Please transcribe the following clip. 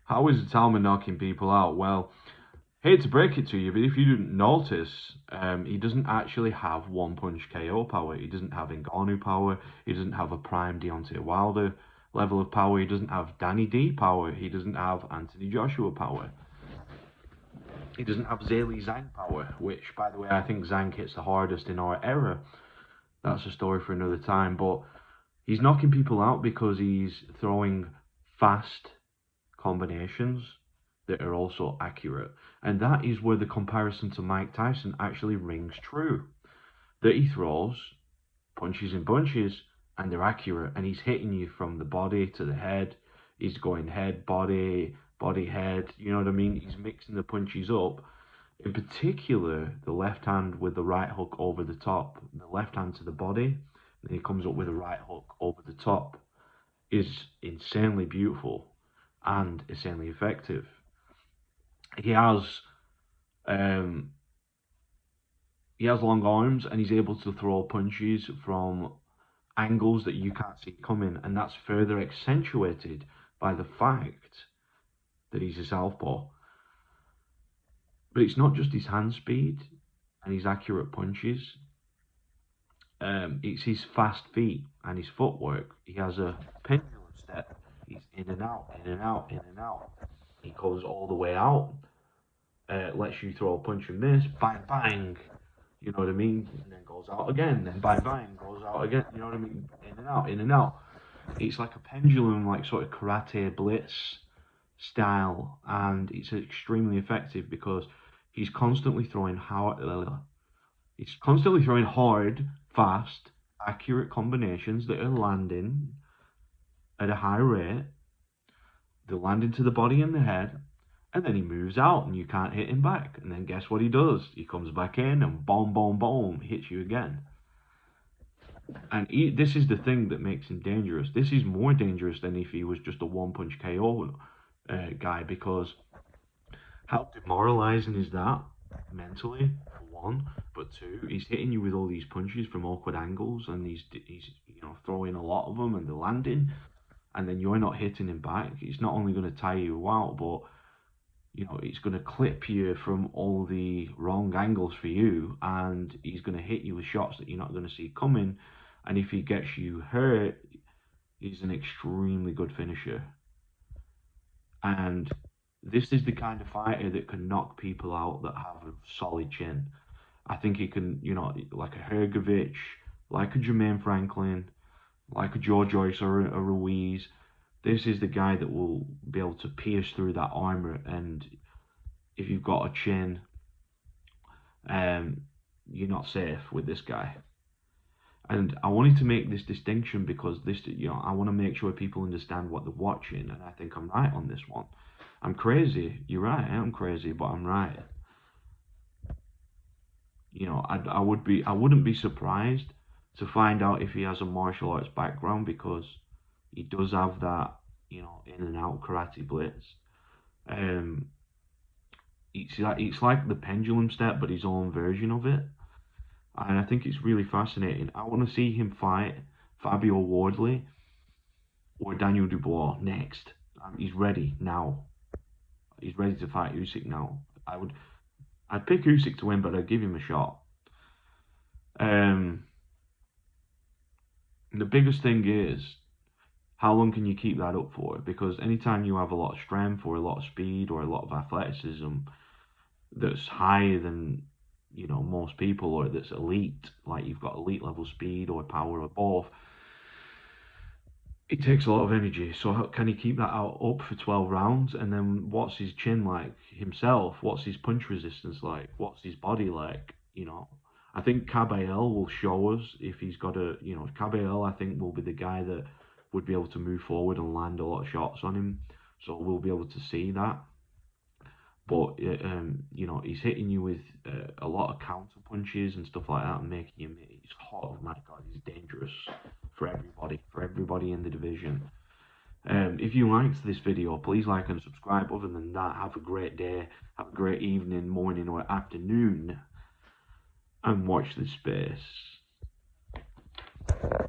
How is Itauma knocking people out? Well, hate to break it to you, but if you didn't notice, he doesn't actually have one punch KO power. He doesn't have Ngannou power. He doesn't have a prime Deontay Wilder level of power. He doesn't have Danny D power. He doesn't have Anthony Joshua power. He doesn't have Zhilei Zhang power, which, by the way, I think Zhang hits the hardest in our era. That's a story for another time. But he's knocking people out because he's throwing fast combinations that are also accurate. And that is where the comparison to Mike Tyson actually rings true. That he throws punches and bunches and they're accurate and he's hitting you from the body to the head. He's going head, body, body, head. You know what I mean? He's mixing the punches up. In particular, the left hand with the right hook over the top, the left hand to the body, and he comes up with a right hook over the top, is insanely beautiful and insanely effective. He has um, he has long arms and he's able to throw punches from angles that you can't see coming, and that's further accentuated by the fact that he's a southpaw. But it's not just his hand speed and his accurate punches. It's his fast feet and his footwork. He has a pendulum step. He's in and out, in and out, in and out. He goes all the way out. Lets you throw a punch and miss, bang, bang. You know what I mean? And then goes out again, then bang, bang, goes out again. You know what I mean? In and out, in and out. It's like a pendulum, like sort of karate blitz style, and it's extremely effective because he's constantly throwing hard. He's constantly throwing hard, fast, accurate combinations that are landing at a high rate. They're landing to the body and the head, and then he moves out and you can't hit him back. And then guess what he does? He comes back in and boom, boom, boom, hits you again. And this is the thing that makes him dangerous. This is more dangerous than if he was just a one punch KO guy, because how demoralizing is that mentally, for one? But two, he's hitting you with all these punches from awkward angles, and he's throwing a lot of them, and they're landing, and then you're not hitting him back. It's not only going to tire you out, but it's going to clip you from all the wrong angles for you, and he's going to hit you with shots that you're not going to see coming. And if he gets you hurt, he's an extremely good finisher. And this is the kind of fighter that can knock people out that have a solid chin. I think he can, like a Hergovich, like a Jermaine Franklin, like a Joe Joyce or a Ruiz. This is the guy that will be able to pierce through that armor, and if you've got a chin, you're not safe with this guy. And I wanted to make this distinction because I want to make sure people understand what they're watching, and I think I'm right on this one. I'm crazy. You're right. I am crazy, but I'm right. I wouldn't be surprised to find out if he has a martial arts background, because he does have that, in and out karate blitz. Um, it's like the pendulum step, but his own version of it, and I think it's really fascinating. I want to see him fight Fabio Wardley or Daniel Dubois next. He's ready now. He's ready to fight Usyk now. I'd pick Usyk to win, but I'd give him a shot. The biggest thing is, how long can you keep that up for? Because anytime you have a lot of strength or a lot of speed or a lot of athleticism that's higher than most people, or that's elite, like you've got elite level speed or power or both, it takes a lot of energy. So how can he keep that out up for 12 rounds? And then what's his chin like himself? What's his punch resistance like? What's his body like? I think Caballel will show us if he's got Caballel, I think, will be the guy that would be able to move forward and land a lot of shots on him. So we'll be able to see that. But he's hitting you with a lot of counter punches and stuff like that, and making him. He's hot. Oh my God, he's dangerous for everybody in the division. If you liked this video, please like and subscribe. Other than that, have a great day, have a great evening, morning, or afternoon, and watch this space.